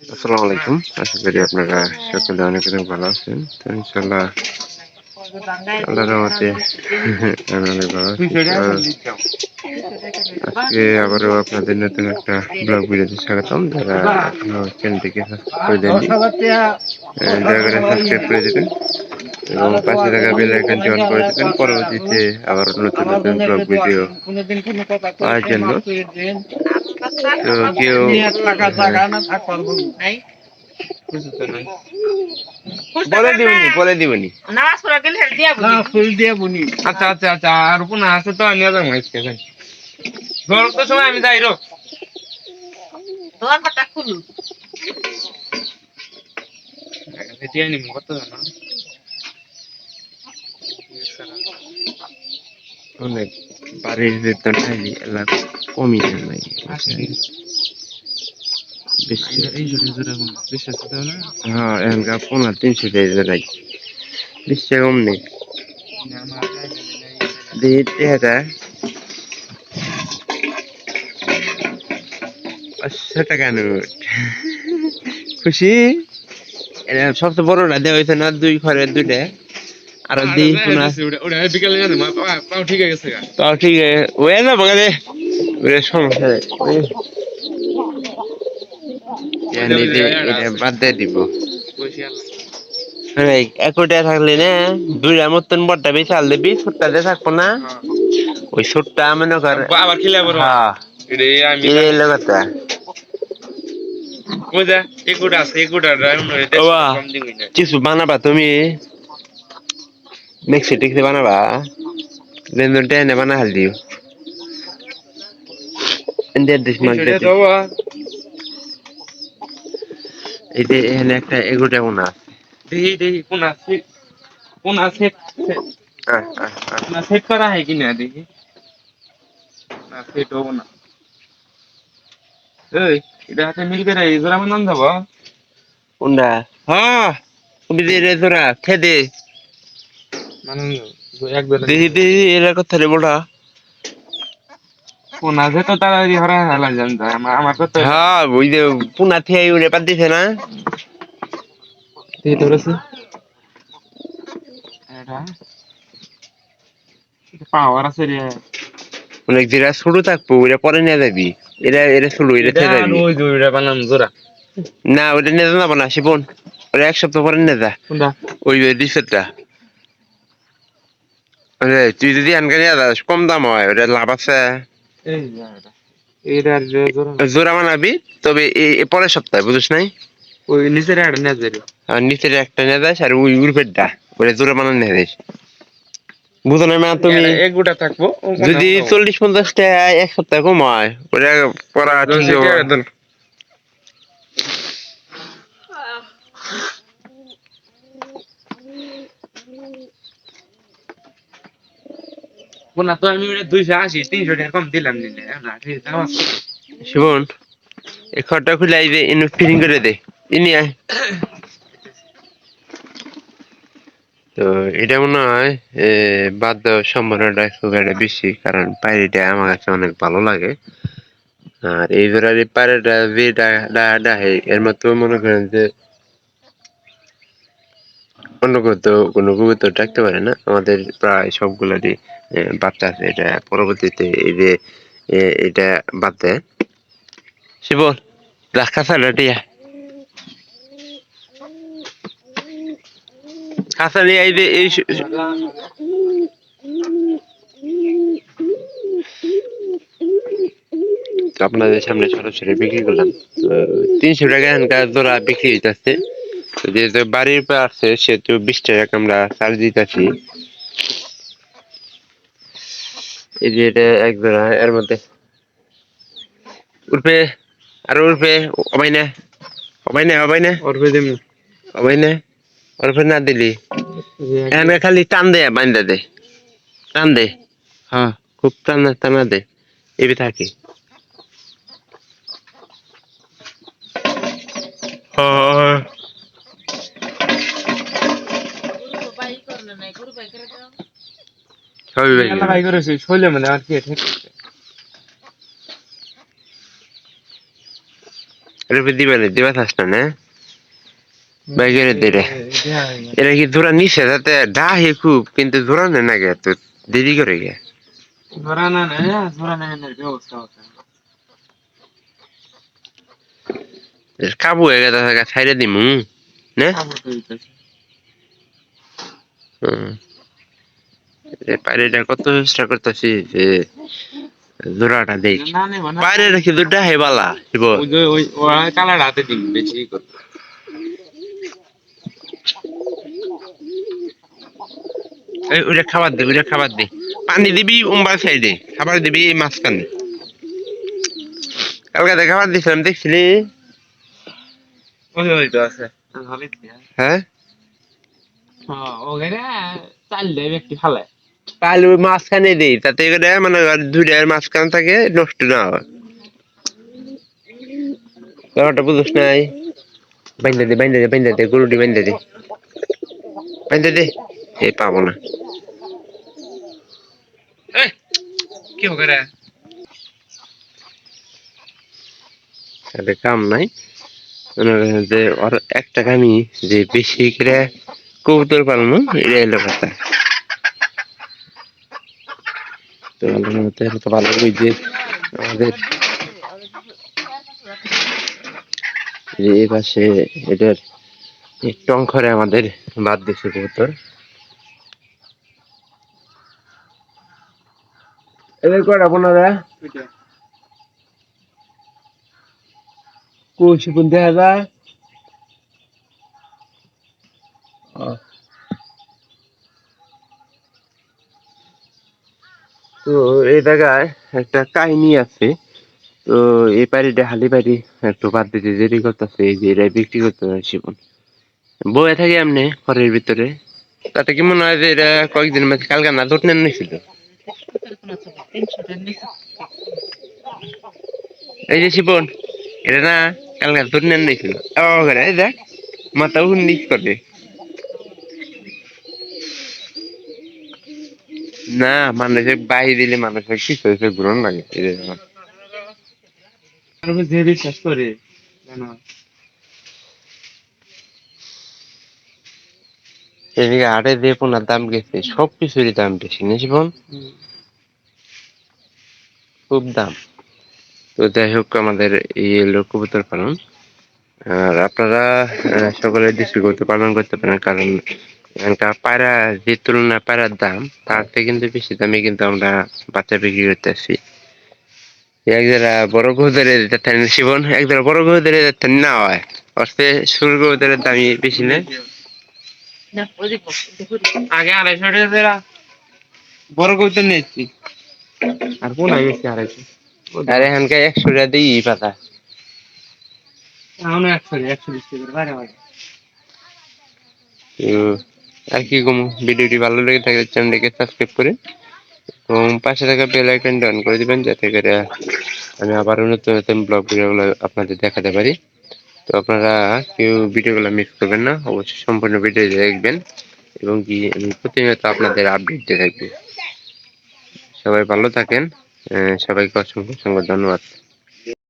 আসসালামু আলাইকুম। আশা করি আপনারা সকলে অনেক অনেক ভালো আছেন। তো ইনশাআল্লাহ আল্লাহর রহমতে আমি অনেক ভালো আছি। তো আজকে আবারও আপনাদের নতুন একটা ব্লগ ভিডিওতে স্বাগতম। যারা এখনো চ্যানেলটিকে সাবস্ক্রাইব করে দেননি, দয়া করে সাবস্ক্রাইব করে দেবেন এবং পাশে থাকা বেল আইকনটি অন করে দেবেন পরবর্তীতে আবার নতুন নতুন ব্লগ ভিডিও পাওয়ার জন্য। তো কেউ বলে দিবনি নামাজ পড়া গেলে দিয়া বলি ফুল দিয়ে বুনি। আচ্ছা আচ্ছা আচ্ছা, আর কোন আছে তো নিয়ে যাবো আজকে গরম তো সময় আমি যাই রো। দোয়ার পাতা খুলু দিয়ে নিব কত জানা অনেক বাড়ির বেতন খাইলি এলাক কমই নাই বেশি। এই জোরে জোরে কোন বিশ্বাস তো না হ্যাঁ এখানকার 350 টাকা নাই, বেশি কম নেই। দিতে এটা 500 টাকা নোট। খুশি? এটা সবচেয়ে বড়টা দেওয়া হয়েছে না, 2 ঘরের 2টা। আর দিই পুনা ওটা বিকালে জানো পাও ঠিক হয়ে গেছে গা তাও ঠিক আছে, ওই না বগালে ওরে সমস্যা নেই। এটা বাদ দিয়ে দিব। এক কোটি টাকা থাকলে না, 2টার মতন বড়টা বেশি আল দিবি, ছোটটা দিয়ে থাকবো না। ওই ছোটটা মনে কর আবার খেলে বড় হ্যাঁ এটা আমি এই লগতা বুঝা একুটা আছে একুটা বাবা কম দিবি না কিছু বানাবা তুমি, মিক্সি টিক্সি বানাবা, লেনদেন টেনে বানা হাল দিও। ইন্ডিয়ার দেশ মাছ সেটা দিতে তো এই যে এখানে একটা এগোটা কোনা আছে। দেখি দেখি কোন আছে না সেট করা হয় কিনা দেখি না সেট হবো না এই এটা হাতে মিল করে এই জোড়া বানান যাব কোনটা? হ্যাঁ রেজোরা খেদে বানান একবার দেখি দেখি এরা কথা রে বড়া। কোন আছে তো তাড়াতাড়ি হরা হেলা জানতা আমার তো হ্যাঁ ওই যে পুনা থেকে উড়ে পাত দিছে না। দেখি ধরেছে এটা পাওয়ার আছে রে অনেক যেটা ছোট থাকবো ওইটা পরে নিয়ে যাবি, এরা এরা ছোট এটা এটা থেকে আর যাবি ওই জোড়া বানান জোড়া না, ওইটা নিয়ে যাবো না শিবন, ওরা 1 সপ্তাহ পরে নিয়ে যা। কোনটা ওই ডিসেটটা তুই যদি আনকে নিয়ে যাস কম দাম হয়, ওটা লাভ আছে। এই এটা আর জোড়া জোড়া বানাবি, তবে এই পরের সপ্তাহে বুঝিস নাই। ওই নিচের আড়ে না যাবে আর নিচের একটা নিয়ে যাস আর ওই উর্ফেরটা ওটা জোড়া বানানো নিয়ে যাস। বুঝো না মা তুমি, এক গোটা থাকবো যদি 40-50 টাকা 1 সপ্তাহ কম হয় ওটা পড়া ঠিক হবে। কোন তো আমি 280 300 টাকা কম দিলাম নিলে না ঠিক আছে শিবন এই খড়টা খুলে আইবে ইনু ফিটিং করে দে ইনি আয়। তো এটা মনে হয় বাদ দেওয়ার সম্ভাবনাটা খুব একটা বেশি, কারণ পায়রিটা আমার কাছে অনেক ভালো লাগে। আর এই জোড়ার এই পায়রাটা যে ডাহে এর মতো মনে করেন যে অন্য কোনো কবুতর ডাকতে পারে না। আমাদের প্রায় সবগুলারই বাচ্চা আছে, এটা পরবর্তীতে এই যে এটা বাদ দেয়। শিবন রাখা ছাড়া কাঁচালি এই যে এই তো আপনাদের সামনে সরাসরি বিক্রি করলাম। তো 300 টাকা এখানকার জোড়া বিক্রি হইতেছে। যেহেতু বাড়ির পর আসছে সেহেতু 20 টাকা আমরা চার্জ দিতেছি। এই যে এটা এক জোড়া, এর মধ্যে উঠবে আর উঠবে অবাই না অবাই না অবাই না অর্বে দেম অবাই না ওরফে না দিলি এখানে খালি টান দে বান্ধা দে, টান দে। হ্যাঁ খুব টানা টানা দে এবি থাকি। হ্যাঁ গরু বাই করলে নাই গরু বাই করে দাও সবই ভাই মেলা ভাই করেছে শৈলে মানে আর কি ঠিক এটা দিবা চাস না বাইকের দিলে এটা কি জোড়া নিছে যাতে ডাহে খুব কিন্তু জোড়া নেই না গে তো দেরি করে গে ধরা না ধরা না ব্যবস্থা হচ্ছে কাবু হয়ে গেছে ছাইড়ে দিমু না পায়রাটা কত চেষ্টা করতেছি যে জোড়াটা দেখ পায়রা রেখে দুটা হে বালা শিব ওই কালার হাতে দিন বেশি করে ওইটা খাবার দে পানি দিবি উম্বার সাইডে খাবার দিবি মাঝখানে কালকে খাবার দিছিলাম দেখছিলি ওই তো আছে হ্যাঁ ওখানে চাল দেয় একটি ফালায় তাহলে ওই মাঝখানে দিই তাতে করে মানে দুইটার মাঝখানে থাকে নষ্ট না হয় ব্যাপারটা বুঝোস নাই বাইন্দা দে গরুটি বাইন্দা দে এ পাবো না কি হবে তাহলে কাম নাই যে ওর একটা কামি যে বেশি করে কবুতর পালনো এটা এলো কথা তো আল্লাহর মতে হয়তো ভালো ওই যে আমাদের যে এই পাশে এটার টংখরে আমাদের বাদ দিছে কবুতর এদের কয়টা আপনারা কৌশি কোন দেখা যায় তো এই জায়গায় একটা কাহিনী আছে তো এই পাড়িটা হালি পাড়ি একটু বাদ দিতে দেরি করতেছে এই যে এরা বিক্রি করতে শিবন বয়ে থাকে এমনি ঘরের ভিতরে তাতে কি মনে হয় যে এরা কয়েকদিন মধ্যে কালকে না দুধ নেন নিছিল এই যে শিবন এটা না কালকে দুধ নেন নিছিল এই দেখ মাথা উন্নিশ করে না মানুষের বাহি দিলে মানুষের কিছু হয়েছে গ্রহণ লাগে যে বিশ্বাস করে এদিকে হাটে দিয়ে পোনার দাম গেছে সবকিছুরই দাম বেশি না জীবন খুব দাম তো যাই হোক আমাদের এই এলো কবুতর পালন আর আপনারা সকলে দেশি কবুতর পালন করতে পারেন কারণ এখানকার পায়রা যে তুলনায় পায়রার দাম তার থেকে কিন্তু বেশি দামে কিন্তু আমরা বাচ্চা বিক্রি করতেছি এক যারা বড় কবুতরের জীবন এক যারা বড় কবুতরের না হয় অর্থে শুরু কবুতরের দামই বেশি নেই আগে 250 টাকা বড় কবুতর নিয়েছি আর কোন আগে 250 আর এখানকার 100 টাকা দিই পাতা এখন 120 টাকা বাইরে আর কি কম ভিডিওটি ভালো লেগে থাকলে চ্যানেলটিকে সাবস্ক্রাইব করে এবং পাশে থাকা বেল আইকনটি অন করে দিবেন যাতে করে আমি আবার নতুন নতুন ব্লগ ভিডিওগুলো আপনাদের দেখাতে পারি তো আপনারা কেউ ভিডিওগুলো মিস করবেন না অবশ্যই সম্পূর্ণ ভিডিও দেখবেন এবং কি আমি প্রতিনিয়ত আপনাদের আপডেট দিয়ে থাকবো সবাই ভালো থাকেন সবাইকে অসংখ্য ধন্যবাদ